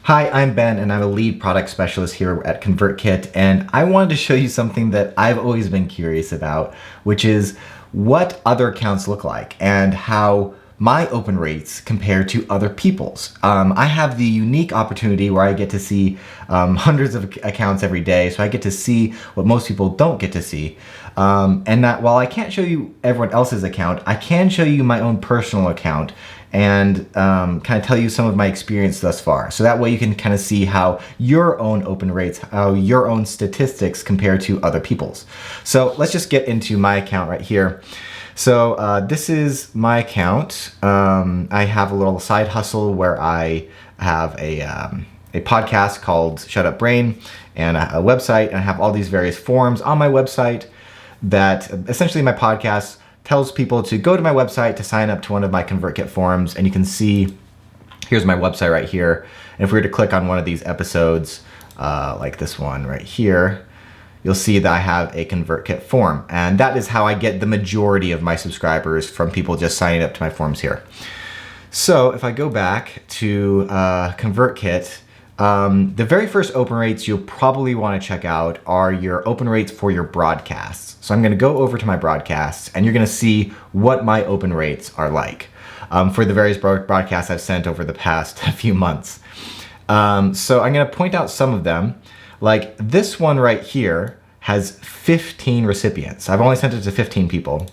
Hi, I'm Ben and I'm a lead product specialist here at ConvertKit, and I wanted to show you something that I've always been curious about, which is what other accounts look like and how my open rates compare to other people's. I have the unique opportunity where I get to see hundreds of accounts every day, so I get to see what most people don't get to see. And that while I can't show you everyone else's account, I can show you my own personal account and kind of tell you some of my experience thus far. So that way you can kind of see how your own open rates, how your own statistics compare to other people's. So let's just get into my account right here. So this is my account. I have a little side hustle where I have a podcast called Shut Up Brain and a website, and I have all these various forms on my website that essentially my podcast tells people to go to my website to sign up to one of my ConvertKit forums. And you can see, here's my website right here. And if we were to click on one of these episodes, like this one right here, you'll see that I have a ConvertKit form. And that is how I get the majority of my subscribers, from people just signing up to my forums here. So if I go back to ConvertKit, the very first open rates you'll probably want to check out are your open rates for your broadcasts. So I'm going to go over to my broadcasts and you're going to see what my open rates are like for the various broadcasts I've sent over the past few months. So I'm going to point out some of them. Like this one right here has 15 recipients. I've only sent it to 15 people.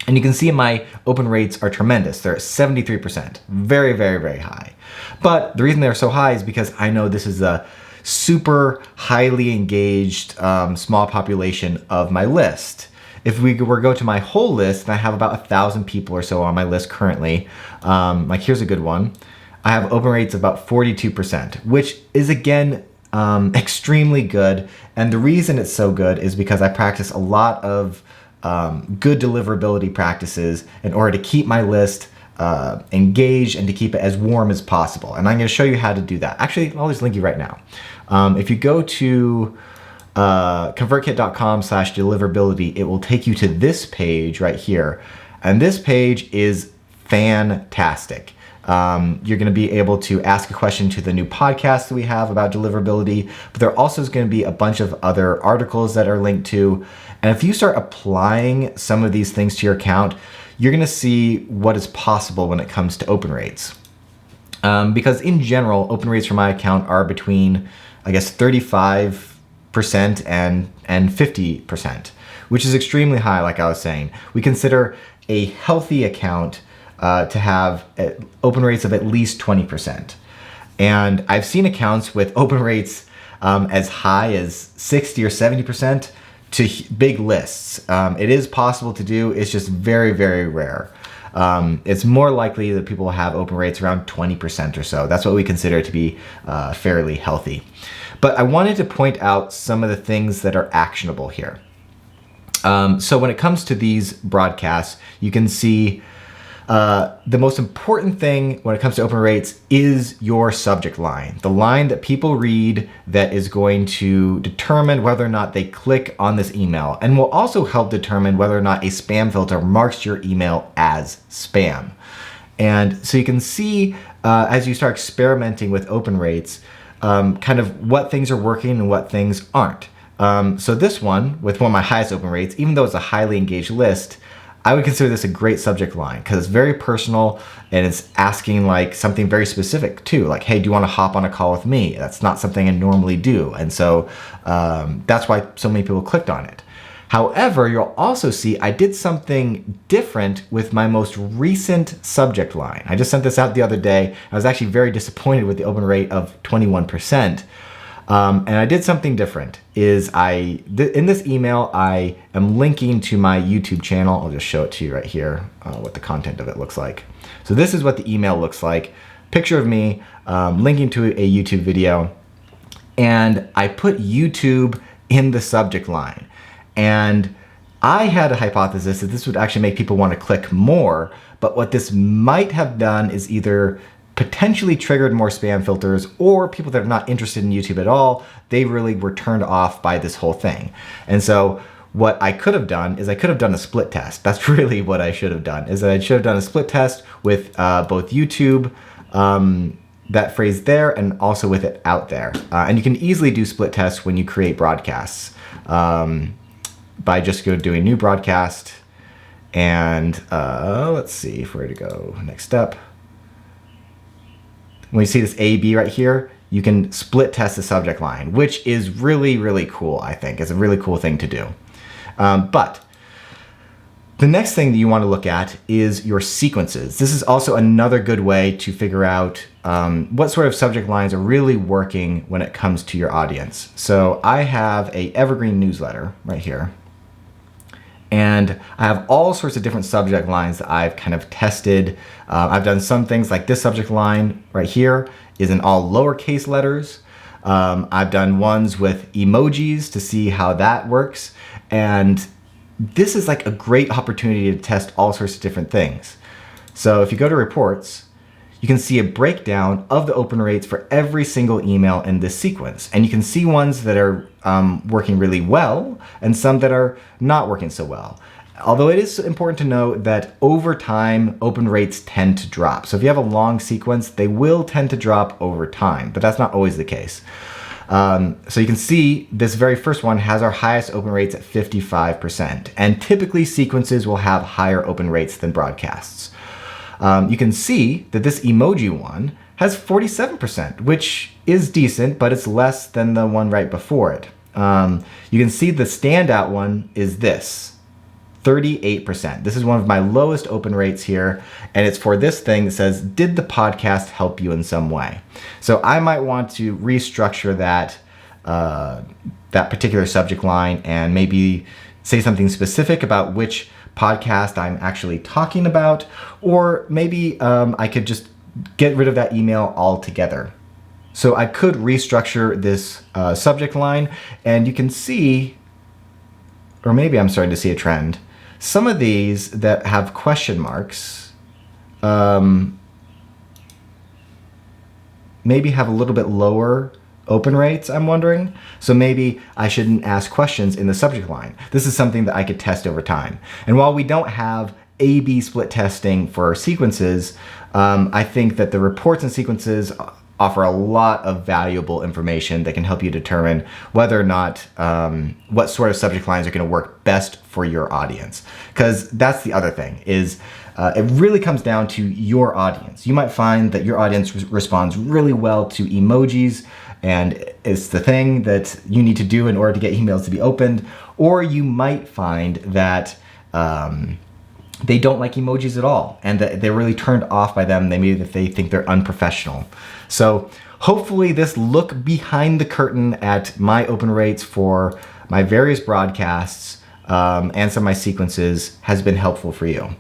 And you can see my open rates are tremendous. They're at 73%. Very, very, very high. But the reason they're so high is because I know this is a super highly engaged small population of my list. If we were to go to my whole list, and I have about 1,000 people or so on my list currently, like here's a good one. I have open rates of about 42%, which is again, extremely good. And the reason it's so good is because I practice a lot of good deliverability practices in order to keep my list engaged and to keep it as warm as possible. And I'm going to show you how to do that. Actually, I'll just link you right now. If you go to convertkit.com/deliverability, it will take you to this page right here. And this page is fantastic. You're going to be able to ask a question to the new podcast that we have about deliverability, but there also is going to be a bunch of other articles that are linked to. And if you start applying some of these things to your account, you're going to see what is possible when it comes to open rates. Because in general, open rates for my account are between, I guess, 35% and 50%, which is extremely high, like I was saying. We consider a healthy account to have open rates of at least 20%. And I've seen accounts with open rates as high as 60 or 70% to big lists. It is possible to do, it's just very, very rare. It's more likely that people will have open rates around 20% or so. That's what we consider to be fairly healthy. But I wanted to point out some of the things that are actionable here. So when it comes to these broadcasts, you can see the most important thing when it comes to open rates is your subject line. The line that people read that is going to determine whether or not they click on this email, and will also help determine whether or not a spam filter marks your email as spam. And so you can see as you start experimenting with open rates, kind of what things are working and what things aren't. So this one, with one of my highest open rates, even though it's a highly engaged list, I would consider this a great subject line because it's very personal and it's asking like something very specific too. Like, hey, do you want to hop on a call with me? That's not something I normally do. And so that's why so many people clicked on it. However, you'll also see I did something different with my most recent subject line. I just sent this out the other day. I was actually very disappointed with the open rate of 21%. And I did something different. In this email, I am linking to my YouTube channel. I'll just show it to you right here, what the content of it looks like. So this is what the email looks like. Picture of me linking to a YouTube video. And I put YouTube in the subject line. And I had a hypothesis that this would actually make people want to click more. But what this might have done is either potentially triggered more spam filters, or people that are not interested in YouTube at all, they really were turned off by this whole thing. And so what I could have done is I could have done a split test. That's really what I should have done, is that I should have done a split test with both YouTube that phrase there and also with it out there. And you can easily do split tests when you create broadcasts by just doing new broadcast. And let's see where to go. Next step. When you see this AB right here, you can split test the subject line, which is really, really cool, I think. It's a really cool thing to do. But the next thing that you want to look at is your sequences. This is also another good way to figure out what sort of subject lines are really working when it comes to your audience. So I have a evergreen newsletter right here. And I have all sorts of different subject lines that I've kind of tested. I've done some things like this subject line right here is in all lowercase letters. I've done ones with emojis to see how that works. And this is like a great opportunity to test all sorts of different things. So if you go to reports, you can see a breakdown of the open rates for every single email in this sequence. And you can see ones that are working really well and some that are not working so well. Although it is important to note that over time, open rates tend to drop. So if you have a long sequence, they will tend to drop over time, but that's not always the case. So you can see this very first one has our highest open rates at 55%. And typically sequences will have higher open rates than broadcasts. You can see that this emoji one has 47%, which is decent, but it's less than the one right before it. You can see the standout one is this, 38%. This is one of my lowest open rates here, and it's for this thing that says, did the podcast help you in some way? So I might want to restructure that, that particular subject line and maybe say something specific about which podcast I'm actually talking about, or maybe I could just get rid of that email altogether. So I could restructure this subject line, and you can see, or maybe I'm starting to see a trend. Some of these that have question marks maybe have a little bit lower open rates, I'm wondering. So maybe I shouldn't ask questions in the subject line. This is something that I could test over time. And while we don't have A/B split testing for sequences, I think that the reports and sequences offer a lot of valuable information that can help you determine whether or not what sort of subject lines are going to work best for your audience. Because that's the other thing is it really comes down to your audience. You might find that your audience responds really well to emojis, and it's the thing that you need to do in order to get emails to be opened. Or you might find that they don't like emojis at all, and that they're really turned off by them. Maybe that they think they're unprofessional. So hopefully this look behind the curtain at my open rates for my various broadcasts and some of my sequences has been helpful for you.